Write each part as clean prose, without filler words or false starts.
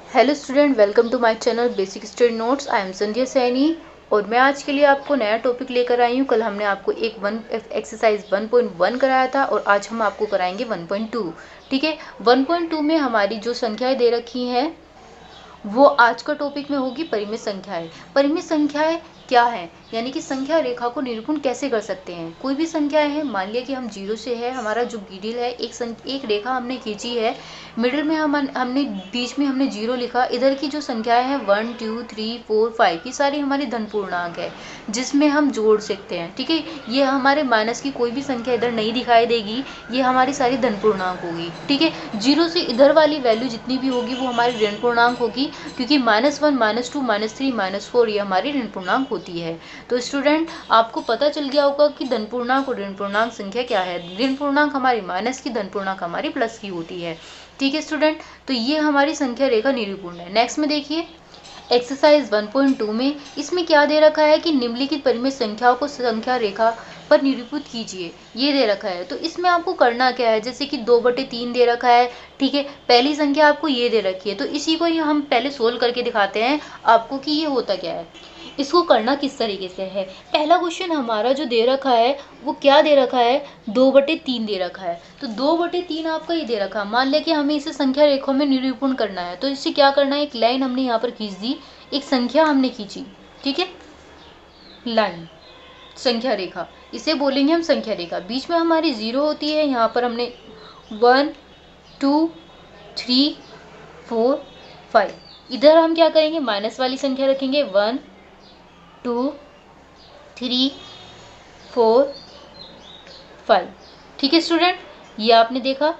Hello student, welcome to my channel basic study notes. I am Sandhya Saini और मैं आज के लिए आपको नया टॉपिक लेकर आई हूँ। कल हमने आपको एक्सरसाइज 1.1 कराया था और आज हम आपको कराएंगे 1.2। ठीक है, 1.2 में हमारी जो संख्याएं दे रखी हैं वो आज का टॉपिक में होगी परिमित संख्याएं। परिमित संख्याएं क्या है, यानी कि संख्या रेखा को निरूपण कैसे कर सकते हैं। कोई भी संख्याएं हैं, मान लिया कि हम जीरो से है, हमारा जो मिडिल है, एक रेखा हमने खींची है, मिडिल में हमने बीच में हमने जीरो लिखा। इधर की जो संख्याएं हैं 1 2 3 4 5 की सारी हमारी धन पूर्णांक है जिसमें हम जोड़ सकते हैं। ठीक है, ये हमारे माइनस की कोई भी संख्या इधर नहीं दिखाई देगी, ये हमारी सारी धन पूर्णांक होगी। ठीक है, जीरो से इधर वाली वैल्यू जितनी भी होगी वो हमारी ऋण पूर्णांक होगी, क्योंकि -1 -2 -3 -4 ये हमारी ऋण पूर्णांक होती है। तो स्टूडेंट, आपको पता चल गया होगा कि धन पूर्णांक और ऋण पूर्णांक संख्या क्या है। ऋण पूर्णांक हमारी माइनस की, धन पूर्णांक हमारी प्लस की होती है। ठीक है स्टूडेंट, तो ये हमारी संख्या रेखा निरूपण है। नेक्स्ट में देखिए एक्सरसाइज 1.2 में इसमें क्या दे रखा है कि निम्नलिखित परिमित संख्याओं को संख्या रेखा पर निरूपित कीजिए, ये दे रखा है। तो इसमें आपको करना क्या है, जैसे कि 2/3 दे रखा है। ठीक है, पहली संख्या आपको ये दे रखी है, तो इसी को हम पहले सोल्व करके दिखाते हैं आपको कि ये होता क्या है, इसको करना किस तरीके से है। पहला क्वेश्चन हमारा जो दे रखा है वो क्या दे रखा है, 2/3 दे रखा है। तो 2/3 आपका ये दे रखा है। मान लिया कि हमें इसे संख्या रेखा में निरूपण करना है, तो इससे क्या करना है, एक लाइन हमने यहाँ पर खींच दी, एक संख्या हमने खींची। ठीक है, लाइन संख्या रेखा, इसे बोलेंगे हम संख्या रेखा। बीच में हमारी जीरो होती है, यहाँ पर हमने 1 2 3 4 5। इधर हम क्या करेंगे, माइनस वाली संख्या रखेंगे, 1 2 3 4 5। ठीक है स्टूडेंट, ये आपने देखा,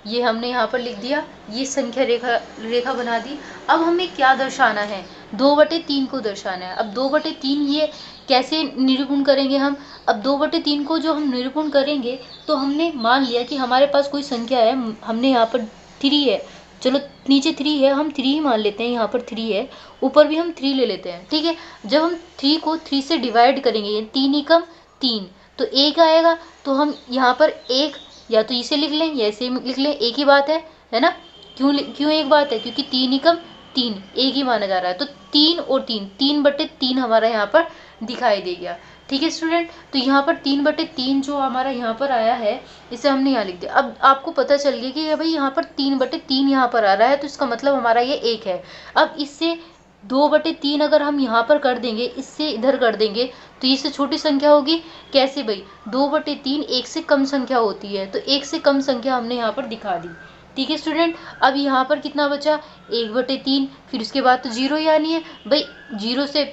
ये हमने यहाँ पर लिख दिया, ये संख्या रेखा बना दी। अब हमें क्या दर्शाना है, 2/3 को दर्शाना है। अब 2/3 ये कैसे निरूपण करेंगे हम। अब 2/3 को जो हम निरूपण करेंगे, तो हमने मान लिया कि हमारे पास कोई संख्या है, हमने यहाँ पर 3 है, चलो नीचे 3 है, हम 3 ही मान लेते हैं, यहाँ पर 3 है, ऊपर भी हम 3 ले लेते हैं। ठीक है, जब हम 3 को 3 से डिवाइड करेंगे, 3 एकम 3, तो 1 आएगा। तो हम यहाँ पर 1 या तो इसे लिख लें या इसे लिख लें, एक ही बात है ना। क्यों एक बात है, क्योंकि 3 एकम 3 एक ही माना जा रहा है। तो 3 और 3, 3/3 हमारा यहाँ पर दिखाई दे गया। ठीक है स्टूडेंट, तो यहाँ पर 3/3 जो हमारा यहाँ पर आया है, इसे हमने यहाँ लिख दिया। अब आपको पता चल गया कि भाई यहाँ पर 3/3 यहाँ पर आ रहा है, तो इसका मतलब हमारा ये 1 है। अब इससे 2/3 अगर हम यहाँ पर कर देंगे, इससे इधर कर देंगे, तो इससे छोटी संख्या होगी। कैसे भाई, 2/3 एक से कम संख्या होती है, तो एक से कम संख्या हमने यहाँ पर दिखा दी। ठीक है स्टूडेंट, अब यहाँ पर कितना बचा, 1/3, फिर उसके बाद तो जीरो ही आनी है भाई। जीरो से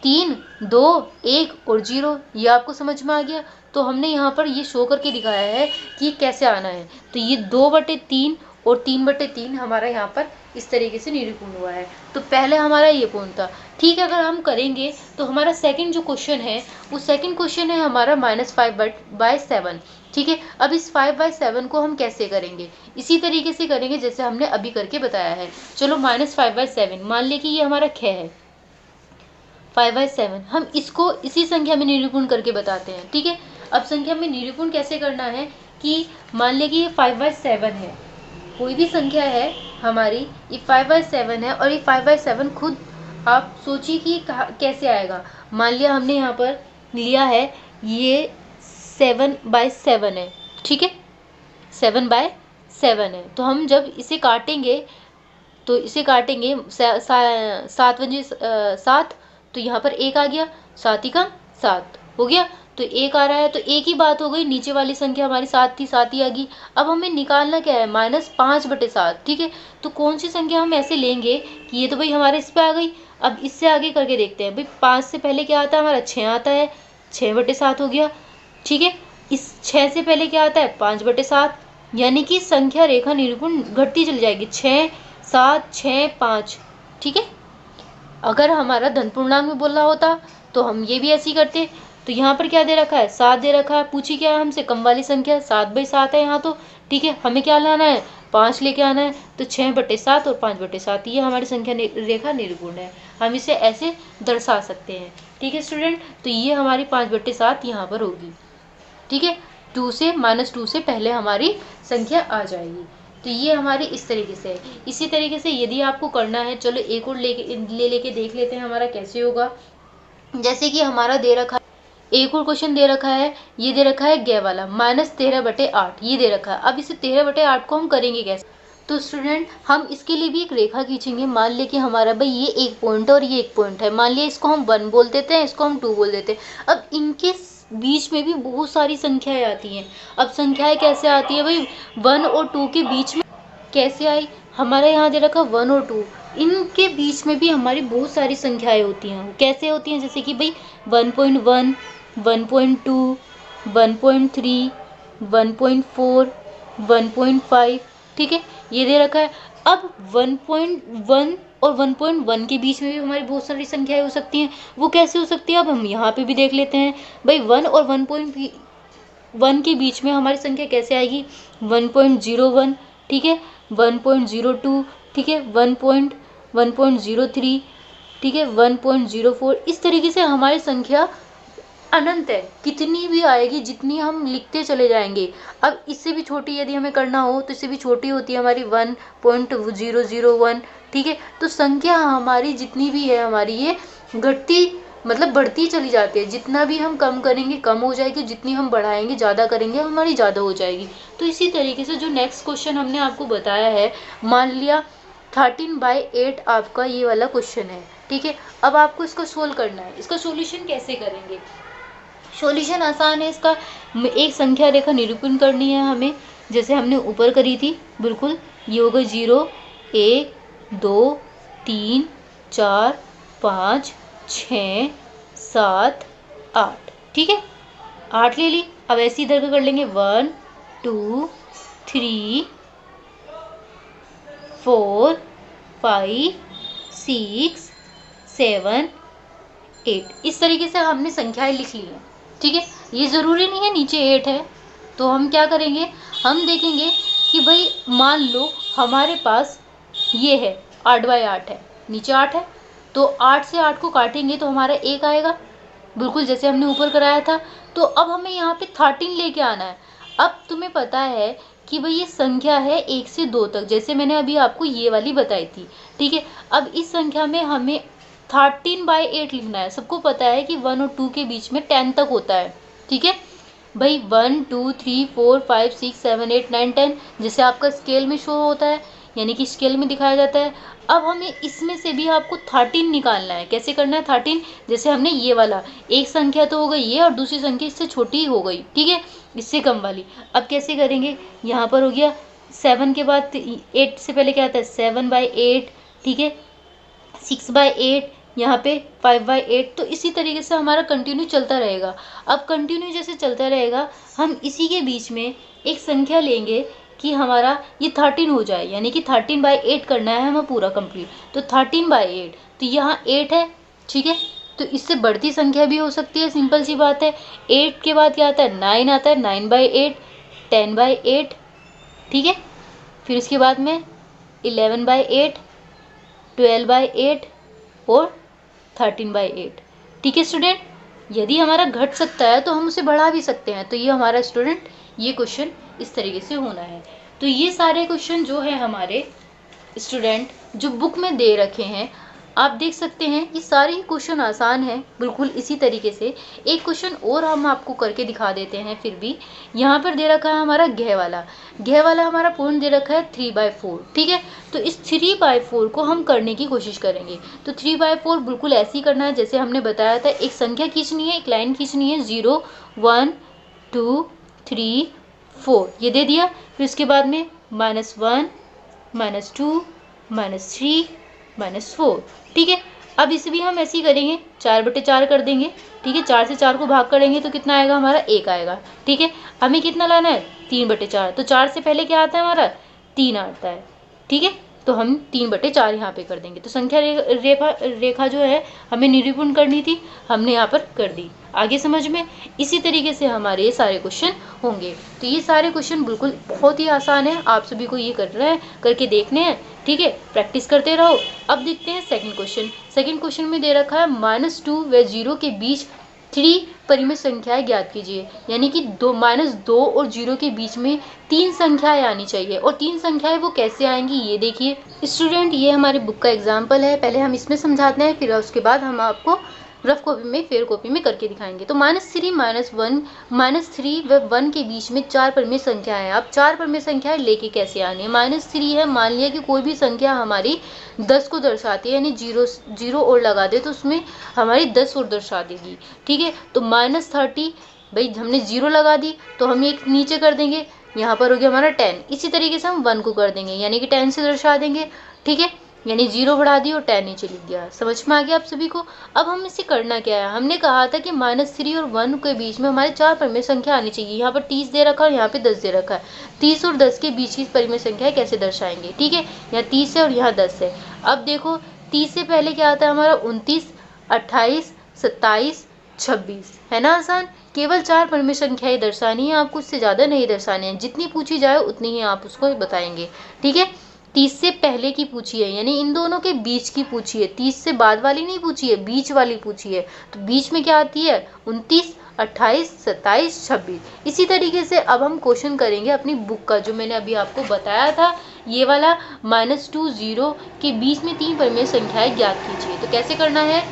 3 2 1 और 0, ये आपको समझ में आ गया। तो हमने यहाँ पर ये शो करके दिखाया है कि कैसे आना है। तो ये 2/3 और 3/3 हमारा यहाँ पर इस तरीके से निरूपण हुआ है। तो पहले हमारा ये पॉइंट था। ठीक है, अगर हम करेंगे तो हमारा सेकंड जो क्वेश्चन है, वो सेकंड क्वेश्चन है हमारा -5/7। ठीक है, अब इस 5/7 को हम कैसे करेंगे, इसी तरीके से करेंगे जैसे हमने अभी करके बताया है। चलो -5/7, मान लिया कि ये हमारा ख है, 5/7, हम इसको इसी संख्या में निरूपण करके बताते हैं। ठीक है, अब संख्या में निरूपण कैसे करना है कि मान लिया कि ये 5/7 है, कोई भी संख्या है हमारी, ये 5/7 है, और ये 5/7 खुद आप सोचिए कि कैसे आएगा। मान लिया हमने यहाँ पर लिया है, ये 7/7 है। ठीक है, 7/7 है, तो हम जब इसे काटेंगे, तो इसे काटेंगे 7 बजे 7, तो यहाँ पर 1 आ गया, 7 ही कम 7 हो गया, तो 1 आ रहा है, तो एक ही बात हो गई, नीचे वाली संख्या हमारी 7 थी, 7 ही आ गई। अब हमें निकालना क्या है, -5/7। ठीक है, तो कौन सी संख्या हम ऐसे लेंगे कि ये तो भाई हमारे इस पे आ गई। अब इससे आगे करके देखते हैं भाई, 5 से पहले क्या आता है हमारा, 6 आता है, 6/7 हो गया। ठीक है, इस 6 से पहले क्या आता है, 5/7, यानी कि संख्या रेखा निरूपण घटती चली जाएगी, 6 7 6 5। ठीक है, अगर हमारा धन पूर्णांक में बोलना होता तो हम ये भी ऐसे ही करते। तो यहाँ पर क्या दे रखा है, 7 दे रखा है, पूछी क्या है हमसे, कम वाली संख्या 7/7 है यहाँ तो। ठीक है, हमें क्या लाना है, 5 लेके आना है, तो 6/7 और 5/7, ये हमारी संख्या रेखा निरूपण है। हम इसे ऐसे दर्शा सकते हैं। ठीक है स्टूडेंट, तो ये हमारी 5/7 यहाँ पर होगी। ठीक है, 2 से -2 से पहले हमारी संख्या आ जाएगी। तो ये हमारी इस तरीके से है। इसी तरीके से यदि आपको करना है, चलो एक और लेके देख लेते हैं हमारा कैसे होगा। जैसे कि हमारा दे रखा एक और क्वेश्चन दे रखा है, ये दे रखा है गे वाला -13/8 ये दे रखा है। अब इसे 13/8 को हम करेंगे कैसे? तो स्टूडेंट हम इसके लिए भी एक रेखा खींचेंगे। मान लिया कि हमारा भाई ये एक पॉइंट है और ये एक पॉइंट है। मान लिया इसको हम 1 बोल देते हैं, इसको हम 2 बोल देते हैं। अब इनके बीच में भी बहुत सारी संख्याएं आती हैं। अब संख्याएं कैसे आती है भाई? 1 और 2 के बीच में कैसे आई? हमारे यहाँ दे रखा 1 और 2, इनके बीच में भी हमारी बहुत सारी संख्याएं होती हैं। कैसे होती हैं? जैसे कि भाई 1.1, 1.2, 1.3, 1.4, 1.5, ठीक है, ये दे रखा है। अब 1.1 और 1.1 के बीच में भी हमारी बहुत सारी संख्याएं हो सकती हैं। वो कैसे हो सकती है? अब हम यहाँ पे भी देख लेते हैं। भाई 1 और 1.1 के बीच में हमारी संख्या कैसे आएगी? 1.01, ठीक है, 1.02, ठीक है, 1.03, ठीक है, 1.04। इस तरीके से हमारी संख्या अनंत है, कितनी भी आएगी, जितनी हम लिखते चले जाएंगे। अब इससे भी छोटी यदि हमें करना हो तो इससे भी छोटी होती है हमारी 1.001, ठीक है। तो संख्या हमारी जितनी भी है हमारी ये घटती मतलब बढ़ती चली जाती है। जितना भी हम कम करेंगे कम हो जाएगी, जितनी हम बढ़ाएंगे ज़्यादा करेंगे हमारी ज़्यादा हो जाएगी। तो इसी तरीके से जो नेक्स्ट क्वेश्चन हमने आपको बताया है, मान लिया 13/8 आपका ये वाला क्वेश्चन है, ठीक है। अब आपको इसको सोल्व करना है। इसका सॉल्यूशन कैसे करेंगे? सॉल्यूशन आसान है इसका। एक संख्या रेखा निरूपण करनी है हमें, जैसे हमने ऊपर करी थी बिल्कुल। ये होगा 0, 1, 2, 3, 4, 5, 6, 7, 8, ठीक है, 8 ले ली। अब ऐसे इधर का कर लेंगे 1, 2, 3, 4, 5, 6, 7, 8। इस तरीके से हमने संख्याएं लिख ली हैं, ठीक है। ये ज़रूरी नहीं है नीचे 8 है, तो हम क्या करेंगे, हम देखेंगे कि भाई मान लो हमारे पास ये है 8/8 है, नीचे 8 है, तो 8 से 8 को काटेंगे तो हमारा 1 आएगा, बिल्कुल जैसे हमने ऊपर कराया था। तो अब हमें यहाँ पे 13 लेके आना है। अब तुम्हें पता है कि भाई ये संख्या है 1 से 2 तक, जैसे मैंने अभी आपको ये वाली बताई थी, ठीक है। अब इस संख्या में हमें 13/8 लिखना है। सबको पता है कि 1 और 2 के बीच में 10 तक होता है, ठीक है भाई। 1, 2, 3, 4, 5, 6, 7, 8, 9, 10 जैसे आपका स्केल में शो होता है, यानी कि स्केल में दिखाया जाता है। अब हमें इसमें से भी आपको 13 निकालना है। कैसे करना है 13? जैसे हमने ये वाला, एक संख्या तो हो गई ये और दूसरी संख्या इससे छोटी हो गई, ठीक है, इससे कम वाली। अब कैसे करेंगे? यहाँ पर हो गया 7 के बाद 8 से पहले क्या आता है? 7/8, ठीक है, 6/8, यहाँ पे 5/8। तो इसी तरीके से हमारा कंटिन्यू चलता रहेगा। अब कंटिन्यू जैसे चलता रहेगा, हम इसी के बीच में एक संख्या लेंगे कि हमारा ये 13 हो जाए, यानी कि 13/8 करना है हमें पूरा कंप्लीट। तो 13/8, तो यहाँ 8 है, ठीक है, तो इससे बढ़ती संख्या भी हो सकती है, सिंपल सी बात है। 8 के बाद क्या आता है? 9 आता है, 9/8, 10/8, ठीक है, फिर उसके बाद में 11/8, 12/8 और 13/8, ठीक है स्टूडेंट। यदि हमारा घट सकता है तो हम उसे बढ़ा भी सकते हैं। तो ये हमारा स्टूडेंट ये क्वेश्चन इस तरीके से होना है। तो ये सारे क्वेश्चन जो है हमारे स्टूडेंट जो बुक में दे रखे हैं, आप देख सकते हैं ये सारे ही क्वेश्चन आसान हैं, बिल्कुल इसी तरीके से। एक क्वेश्चन और हम आपको करके दिखा देते हैं। फिर भी यहाँ पर दे रखा है हमारा घ वाला हमारा पॉइंट दे रखा है 3/4, ठीक है। तो इस 3/4 को हम करने की कोशिश करेंगे। तो 3/4 बिल्कुल ऐसे ही करना है जैसे हमने बताया था। एक संख्या खींचनी है, एक लाइन खींचनी है, 0, 1, 2, 3, 4 ये दे दिया। फिर उसके बाद में -1, -2, -3, -4, ठीक है। अब इसे भी हम ऐसे ही करेंगे, 4/4 कर देंगे, ठीक है। 4 से 4 को भाग करेंगे तो कितना आएगा? हमारा 1 आएगा, ठीक है। हमें कितना लाना है? 3/4। तो 4 से पहले क्या आता है? हमारा 3 आता है, ठीक है। तो हम 3/4 यहाँ पे कर देंगे। तो संख्या रेखा जो है हमें निरूपण करनी थी, हमने यहाँ पर कर दी। आगे समझ में? इसी तरीके से हमारे ये सारे क्वेश्चन होंगे। तो ये सारे क्वेश्चन बिल्कुल बहुत ही आसान है, आप सभी को ये करके देखने हैं, ठीक है, प्रैक्टिस करते रहो। अब देखते हैं सेकंड क्वेश्चन। सेकंड क्वेश्चन में दे रखा है -2 व 0 के बीच 3 परिमित संख्याएं ज्ञात कीजिए, यानी कि -2 और 0 के बीच में 3 संख्याएं आनी चाहिए। और 3 संख्याएं वो कैसे आएंगी ये देखिए स्टूडेंट, ये हमारी बुक का एग्जाम्पल है। पहले हम इसमें समझाते हैं, फिर उसके बाद हम आपको रफ कॉपी में, फेयर कॉपी में करके दिखाएंगे। तो -3, -3 व 1 के बीच में 4 परिमित संख्या है। अब 4 परिमित संख्याएं लेके कैसे आनी है? -3 है, मान लिया कि कोई भी संख्या हमारी 10 को दर्शाती है, यानी 0 और लगा दे तो उसमें हमारी 10 और दर्शा देगी। ठीक है, तो -30, भाई हमने 0 लगा दी तो हम एक नीचे कर देंगे, यहाँ पर हो गया हमारा 10। इसी तरीके से हम 1 को कर देंगे, यानी कि 10 से दर्शा देंगे। ठीक है, यानी 0 बढ़ा दी और 10 नीचे लिख दिया। समझ में आ गया आप सभी को? अब हम इसे करना क्या है, हमने कहा था कि -3 और 1 के बीच में हमारे 4 परिमित संख्या आनी चाहिए। यहाँ पर 30 दे रखा है, यहाँ पे 10 दे रखा है। 30 और 10 के बीच की परिमित संख्या कैसे दर्शाएंगे? ठीक है, यहाँ 30 है और यहाँ 10 है। अब देखो 30 से पहले क्या आता है हमारा? 29, 28, 27, 26, है ना आसान। केवल 4 परिमित संख्याएं दर्शानी है आपको, उससे ज़्यादा नहीं दर्शानी है। जितनी पूछी जाए उतनी ही आप उसको बताएंगे। ठीक है, 30 से पहले की पूछी है, यानी इन दोनों के बीच की पूछी है। 30 से बाद वाली नहीं पूछी है, बीच वाली पूछी है। तो बीच में क्या आती है? 29, 28, 27, 26। इसी तरीके से अब हम क्वेश्चन करेंगे अपनी बुक का, जो मैंने अभी आपको बताया था, ये वाला -2, 0 के बीच में 3 परिमित संख्याएं ज्ञात कीजिए। तो कैसे करना है?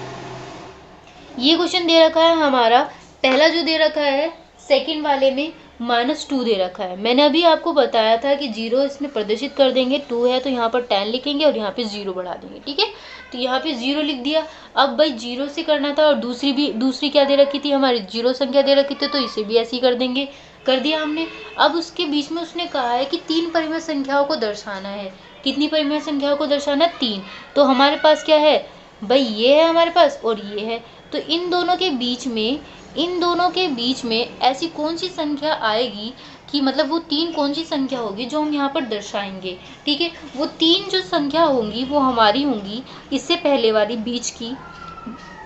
ये क्वेश्चन दे रखा है हमारा, पहला जो दे रखा है सेकंड वाले में -2 दे रखा है। मैंने अभी आपको बताया था कि 0 इसमें प्रदर्शित कर देंगे, 2 है तो यहाँ पर 10 लिखेंगे और यहाँ पे 0 बढ़ा देंगे। ठीक है, तो यहाँ पे 0 लिख दिया। अब भाई 0 से करना था, और दूसरी क्या दे रखी थी हमारी? 0 संख्या दे रखी थी, तो इसे भी ऐसे ही कर देंगे। कर दिया हमने। अब उसके बीच में उसने कहा है कि 3 परिमित संख्याओं को दर्शाना है। कितनी परिमित संख्याओं को दर्शाना? 3। तो हमारे पास क्या है भाई? ये है हमारे पास और ये है। तो इन दोनों के बीच में ऐसी कौन सी संख्या आएगी कि मतलब वो 3 कौन सी संख्या होगी जो हम यहाँ पर दर्शाएंगे? ठीक है, वो 3 जो संख्या होंगी वो हमारी होंगी इससे पहले वाली बीच की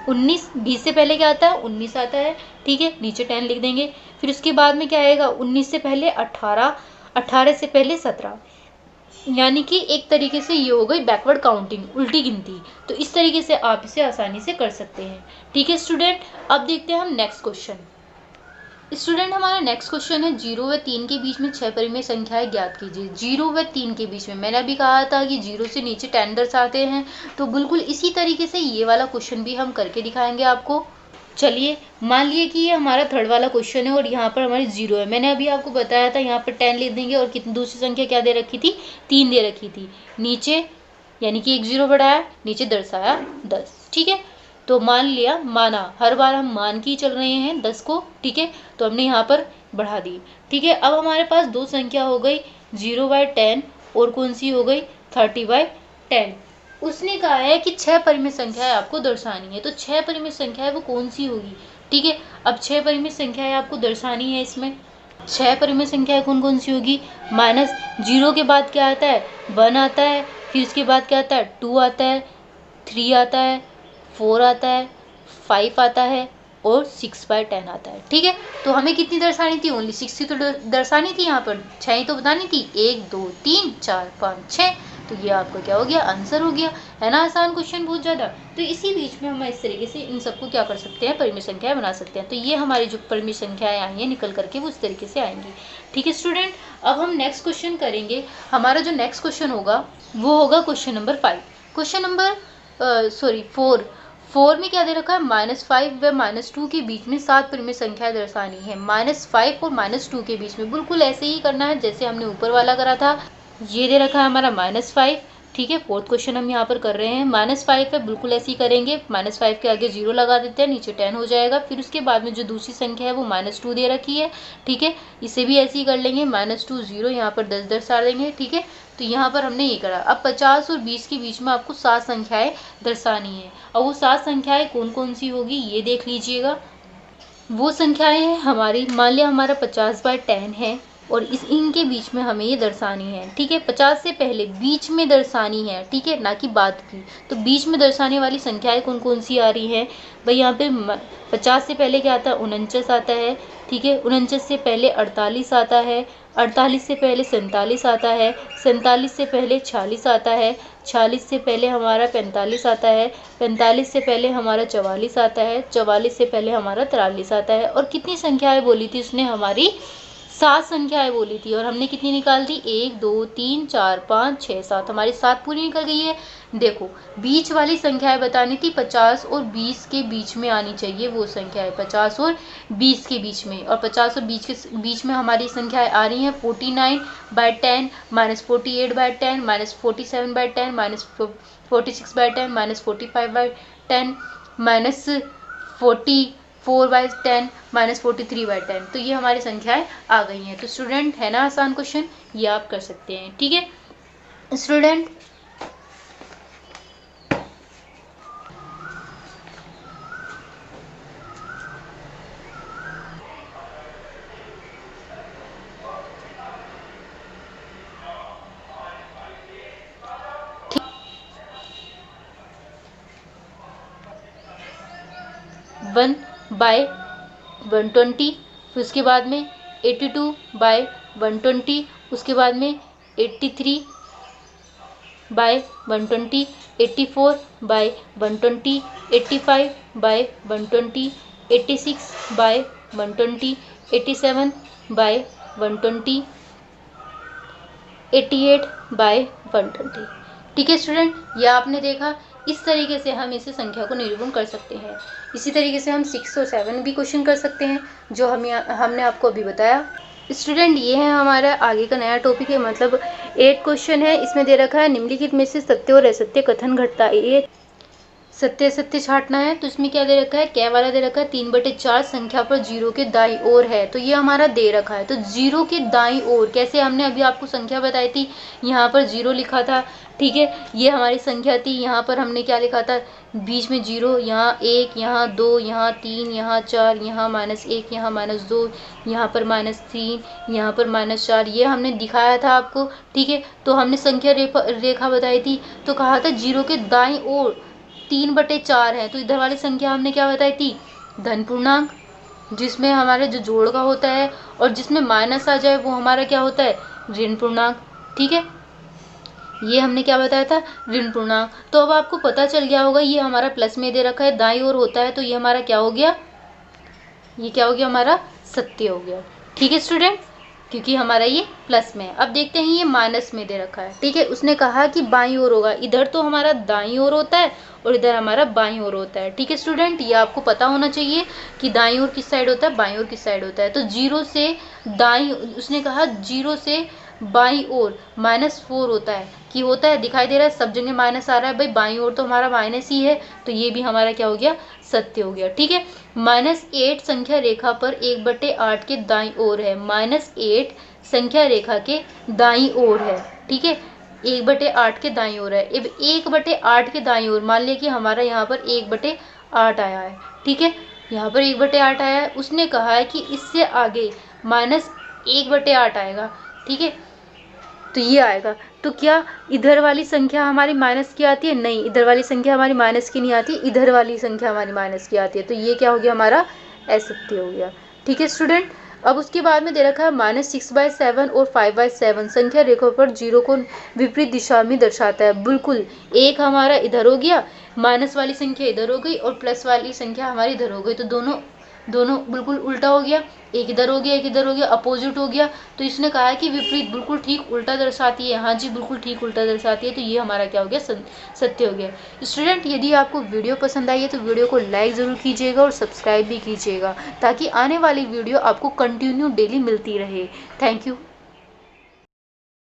19। 20 से पहले क्या आता है? 19 आता है। ठीक है, नीचे 10 लिख देंगे। फिर उसके बाद में क्या आएगा? 19 से पहले 18, 18 से पहले 17, यानी कि एक तरीके से ये हो गई बैकवर्ड काउंटिंग, उल्टी गिनती। तो इस तरीके से आप इसे आसानी से कर सकते हैं। ठीक है स्टूडेंट, अब देखते हैं हम नेक्स्ट क्वेश्चन। स्टूडेंट हमारा नेक्स्ट क्वेश्चन है 0 व 3 के बीच में 6 परिमेय संख्याएं ज्ञात कीजिए। 0 व 3 के बीच में मैंने अभी कहा था कि 0 से नीचे 10 दर्शाते हैं, तो बिल्कुल इसी तरीके से ये वाला क्वेश्चन भी हम करके दिखाएंगे आपको। चलिए, मान लिए कि ये हमारा थर्ड वाला क्वेश्चन है और यहाँ पर हमारी 0 है। मैंने अभी आपको बताया था यहाँ पर 10 लिख देंगे, और कितनी दूसरी संख्या क्या दे रखी थी? 3 दे रखी थी नीचे, यानी कि एक 0 बढ़ाया, नीचे दर्शाया 10। ठीक है, तो मान लिया, माना, हर बार हम मान के ही चल रहे हैं 10 को। ठीक है, तो हमने यहाँ पर बढ़ा दी। ठीक है, अब हमारे पास दो संख्या हो गई 0/10 और कौन सी हो गई? 30/10। उसने कहा है कि 6 परिमित संख्याएं आपको दर्शानी है। तो 6 परिमित संख्याएं वो कौन सी होगी? ठीक है, अब 6 परिमित संख्याएं आपको दर्शानी है। इसमें 6 परिमित संख्याएं कौन कौन सी होगी? -0 के बाद क्या आता है? 1 आता है। फिर उसके बाद क्या आता है? 2 आता है, 3 आता है, 4 आता है, 5 आता है और 6/10 आता है। ठीक है, तो हमें कितनी दर्शानी थी? ओनली 6 ही तो दर्शानी थी। यहाँ पर 6 ही तो बतानी थी। 1, 2, 3, 4, 5, 6। तो ये आपका क्या हो गया? आंसर हो गया। है ना आसान क्वेश्चन बहुत ज़्यादा। तो इसी बीच में हम इस तरीके से इन सबको क्या कर सकते हैं? परिमित संख्याएं बना सकते हैं। तो ये हमारी जो परिमित संख्याएं आई हैं निकल करके वो इस तरीके से आएंगी। ठीक है स्टूडेंट, अब हम नेक्स्ट क्वेश्चन करेंगे। हमारा जो नेक्स्ट क्वेश्चन होगा वो होगा क्वेश्चन नंबर 5। क्वेश्चन नंबर 4 में क्या दे रखा है? -5 व -2 के बीच में 7 परिमित संख्या दर्शानी है। -5 और -2 के बीच में बिल्कुल ऐसे ही करना है जैसे हमने ऊपर वाला करा था। ये दे रखा है हमारा -5। ठीक है, फोर्थ क्वेश्चन हम यहाँ पर कर रहे हैं। -5 है, बिल्कुल ऐसे ही करेंगे। -5 के आगे 0 लगा देते हैं, नीचे 10 हो जाएगा। फिर उसके बाद में जो दूसरी संख्या है वो -2 दे रखी है। ठीक है, इसे भी ऐसे ही कर लेंगे। -2, 0, यहाँ पर 10 दर्शा देंगे। ठीक है, तो यहाँ पर हमने ये करा। अब 50 और 20 के बीच में आपको 7 संख्याएं दर्शानी है। और वो 7 संख्याएं कौन कौन सी होगी ये देख लीजिएगा। वो संख्याएं हैं हमारी, मान लिया हमारा 50/10 है। और इनके बीच में हमें ये दर्शानी है, ठीक है। 50 से पहले बीच में दर्शानी है, ठीक है, ना कि बाद की। तो बीच में दर्शाने वाली संख्याएं कौन कौन सी आ रही हैं भाई? यहाँ पे 50 से पहले क्या आता है? 49 आता है, ठीक है। 49 से पहले 48 आता है, 48 से पहले 47 आता है, 47 से पहले 46 आता है, 46 से पहले हमारा 45 आता है, 45 से पहले हमारा 44 आता है, 44 से पहले हमारा 43 आता है। और कितनी संख्याएं बोली थी उसने? हमारी 7 संख्याएं बोली थी। और हमने कितनी निकाल दी? 1 2 3 4 5 6 7, हमारी 7 पूरी निकल गई है। देखो, बीच वाली संख्याएं बतानी थी, 50 और 20 के बीच में आनी चाहिए वो संख्याएं, 50 और 20 के बीच में। और 50 और 20 के बीच में हमारी संख्याएं आ रही हैं 49/10, -48/10, -47/10, -46/10, -45/10, -44/10, -43/10। तो ये हमारी संख्याएं आ गई हैं। तो स्टूडेंट, है ना आसान क्वेश्चन? ये आप कर सकते हैं, ठीक है स्टूडेंट। वन बाय 120, फिर उसके बाद में 82/120, उसके बाद में 83/120, 84/120, 85/120, 86/120, 87/120, 88/120। ठीक है स्टूडेंट, यह आपने देखा। इस तरीके से हम इसे संख्या को निरूपण कर सकते हैं। इसी तरीके से हम 6 और 7 भी क्वेश्चन कर सकते हैं, जो हमने आपको अभी बताया। स्टूडेंट, ये है हमारा आगे का नया टॉपिक है, मतलब 8 क्वेश्चन है। इसमें दे रखा है निम्नलिखित में से सत्य और असत्य कथन घटता है। ये सत्य असत्य छांटना है। तो इसमें क्या दे रखा है? क्या वाला दे रखा है? 3/4 संख्या पर जीरो के दाईं ओर है। तो ये हमारा दे रखा है। तो जीरो के दाईं ओर कैसे? हमने अभी आपको संख्या बताई थी, यहाँ पर जीरो लिखा था, ठीक है। ये हमारी संख्या थी, यहाँ पर हमने क्या लिखा था? बीच में जीरो, यहाँ 1, यहाँ 2, यहाँ 3, यहाँ 4, यहाँ -1, यहाँ -2, यहाँ पर -3, यहाँ पर -4, ये हमने दिखाया था आपको, ठीक है। तो हमने संख्या रेखा बताई थी, तो कहा था जीरो के दाईं ओर 3/4 है। तो इधर वाली संख्या हमने क्या बताई थी? धन पूर्णांक, जिसमें हमारे जो जोड़ का होता है और जिसमें माइनस आ जाए वो हमारा क्या होता है? ऋण पूर्णांक, ठीक है। ये हमने क्या बताया था? ऋण पूर्णांक। तो अब आपको पता चल गया होगा, ये हमारा प्लस में दे रखा है, दाईं ओर होता है, तो ये हमारा क्या हो गया? ये क्या हो गया? हमारा सत्य हो गया, ठीक है स्टूडेंट, क्योंकि हमारा ये प्लस में है। अब देखते हैं, ये माइनस में दे रखा है, ठीक है। उसने कहा कि बाईं ओर होगा। इधर तो हमारा दाईं ओर होता है और इधर हमारा बाईं ओर होता है, ठीक है स्टूडेंट। ये आपको पता होना चाहिए कि दाईं ओर किस साइड होता है, बाईं ओर किस साइड होता है। तो जीरो से दाईं, उसने कहा जीरो से बाईं ओर -4 होता है, कि होता है, दिखाई दे रहा है, सब जगह माइनस आ रहा है भाई, बाईं ओर तो हमारा माइनस ही है। तो ये भी हमारा क्या हो गया? सत्य हो गया, ठीक है। -8 संख्या रेखा पर 1/8 के दाईं ओर है। -8 संख्या रेखा के दाईं ओर है, ठीक है। 1/8 के दाईं ओर है। अब 1/8 के दाईं ओर, मान लिया कि हमारा यहाँ पर 1/8 आया है, ठीक है। यहाँ पर 1/8 आया है। उसने कहा है कि इससे आगे -1/8 आएगा, ठीक है। तो ये आएगा। तो क्या इधर वाली संख्या हमारी माइनस की आती है? नहीं, इधर वाली संख्या हमारी माइनस की नहीं आती, इधर वाली संख्या हमारी माइनस की आती है। तो ये क्या हो गया? हमारा असत्य हो गया, ठीक है स्टूडेंट। अब उसके बाद में दे रखा है -6/7 और 5/7 संख्या रेखा पर जीरो को विपरीत दिशा में दर्शाता है। बिल्कुल, एक हमारा इधर हो गया, माइनस वाली संख्या इधर हो गई और प्लस वाली संख्या हमारी इधर हो गई। तो दोनों बिल्कुल उल्टा हो गया, एक इधर हो गया, एक इधर हो गया, अपोजिट हो गया। तो इसने कहा है कि विपरीत, बिल्कुल ठीक उल्टा दर्शाती है। हाँ जी, बिल्कुल ठीक उल्टा दर्शाती है। तो ये हमारा क्या हो गया? सत्य हो गया। स्टूडेंट, यदि आपको वीडियो पसंद आई है तो वीडियो को लाइक ज़रूर कीजिएगा और सब्सक्राइब भी कीजिएगा, ताकि आने वाली वीडियो आपको कंटिन्यू डेली मिलती रहे। Thank you.